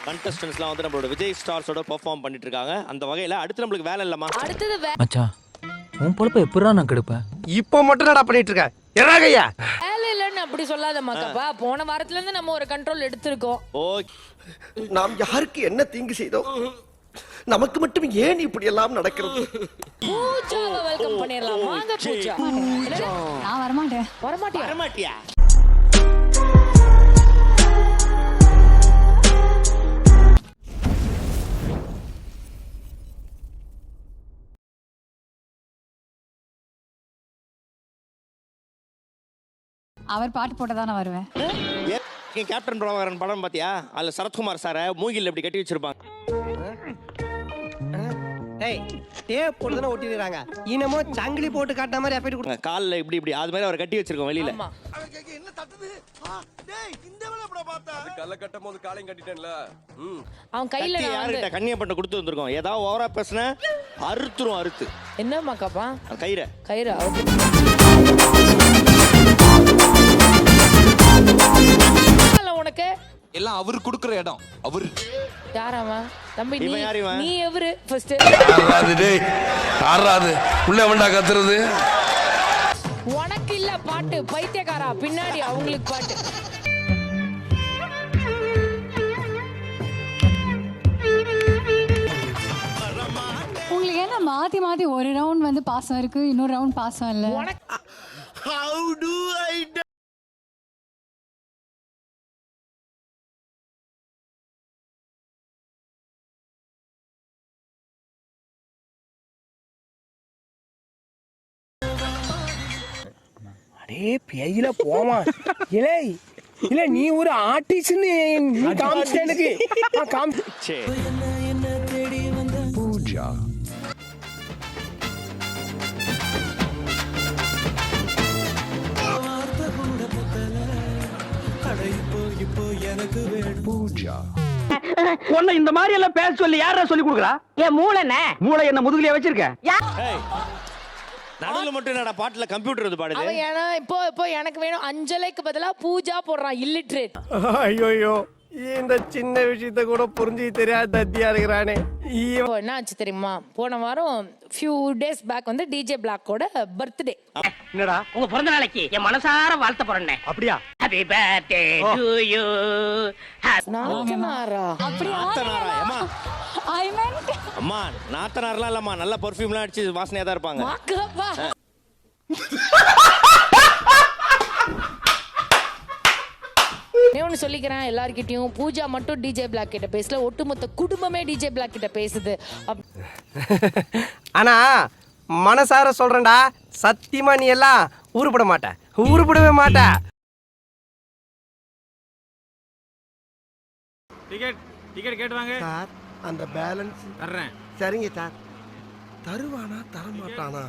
கண்டஸ்டன்ஸ்லாம் வந்து நம்மளோட விஜய் ஸ்டார்ஸோட பெர்ஃபார்ம் பண்ணிட்டு இருக்காங்க. அந்த வகையில அடுத்து நம்மளுக்கு வேலை இல்லமா? அடுத்தது மச்சான் உன் பொழப்ப எப்படா நான் கெடுப்பேன்? இப்போ மட்டும் என்னடா பண்ணிட்டு இருக்க? எறாகையா வேலை இல்லைன்னு அப்படி சொல்லாதம்மாக்கப்பா. போன வாரத்துல இருந்து நம்ம ஒரு கண்ட்ரோல் எடுத்திருக்கோம். ஓகே. நாம் யாருக்கு என்ன தீங்கு செய்தோம்? நமக்கு மட்டும் ஏன் இப்படி எல்லாம் நடக்கிறது? பூஜாவை வெல்கம் பண்ணிடலாம். வாங்க பூஜா. நான் வரமாட்டேன். வரமாட்டியா? வரமாட்டியா? அவர் பாட்டு போட்டதான் நான் வருவேன். கேப்டன் பிரபாகரன் படம் பாத்தியா? அதுல சரத்குமார் சார மூங்கில் எப்படி கட்டி வச்சிருப்பாங்க. டேய் டேப் போட்டு தான ஒட்டிடுறாங்க. இனமோ சங்கிலி போட்டு காட்டின மாதிரி எஃபெக்ட் கொடுத்து கால்ல இப்படி இப்படி அது மாதிரி அவர் கட்டி வச்சிருக்கோம் வெளியில. ஆமா. என்ன தட்டுது? டேய் இந்த வேளை எப்படா பார்த்தா? அது கல்ல கட்டும் போது காலையும் கட்டிட்டேன்ல. அவன் கையில கத்தி நான் வந்து யார்கிட்ட கன்னியப்பட்ட கொடுத்து வந்திருக்கோம். ஏதாவது ஓவரா பேசுன அறுத்துரும் அறுத்து. என்னம்மாக்கப்பா? கயிறை கயிறு உனக்கு எல்லாம் அவர் குடுக்குற இடம். அவர் யாராமா தம்பி? இவன் யார் இவன்? நீ எவரு ஃபர்ஸ்ட்? ஆறாது டேய் ஆறாது உள்ள வேண்டா கத்துறது. உனக்கு இல்ல பாட்டு பைத்தியக்காரா, பின்னாடி அவங்களுக்கு பாட்டு. உங்களுக்கு ஏன்னா மாத்தி மாத்தி ஒரு ரவுண்ட் வந்து பாசம் இருக்கு, இன்னொரு ரவுண்ட் பாசம் இல்ல. உனக்கு How do I do? அடே பேயில போமா. இலே இல்ல நீ ஒரு ஆர்டிஸ்ட்னு நீ காமிச்ச எனக்கு. சரி. பூஜா பூஜா உன்னை இந்த மாதிரி எல்லாம் பேச சொல்லி யாரா சொல்லி கொடுக்குறா? என் மூளைனே. மூளை என்ன முதுகுலயே வச்சிருக்க? ஏய், நடுவுல மட்டும் என்னடா பாட்டுல கம்ப்யூட்டர் வந்து பாடுது. அவன் ஏன்னா இப்போ எனக்கு வேணும் அஞ்சலைக்கு பதிலா பூஜா போடுறான். இல்லிட்ரேட். ஐயோ இந்த சின்ன விஷயத்த கூட புரிஞ்சு தெரியாத தத்தியா இருக்கிறானே. இப்போ என்ன ஆச்சு தெரியுமா? போன வாரம் ஃபியூ டேஸ் பேக் வந்து டிஜே பிளாக்கோட பர்த்டே. என்னடா உங்க பிறந்த நாளைக்கு என் மனசார வாழ்த்த போறேன். அப்படியா? Happy birthday to you. நாத்தனாரா? நாத்தனாரா? அம்மா I meant அம்மா நாத்தனார்லாம் இல்லம்மா, நல்ல பர்ஃபியூம்லாம் அடிச்சு வாசனையா தான் இருப்பாங்க. மாக்கப்பா. ஒன்னு சொல்லிக்கிறேன் எல்லார்கிட்டயும், பூஜா மட்டும் டிஜே பிளாக் கிட்ட பேசல, ஒட்டுமொத்த குடும்பமே டிஜே பிளாக் கிட்ட பேசுது. ஆனா மனசார சொல்றேன்டா, சத்தியமா நீ எல்லாம் ஊருப்பட மாட்ட, ஊருப்படவே மாட்ட. டிக்கெட் கேட்டு வாங்க சார் அந்த பேலன்ஸ் தர்றேன். சரிங்க சார். தருவானா தர மாட்டானா?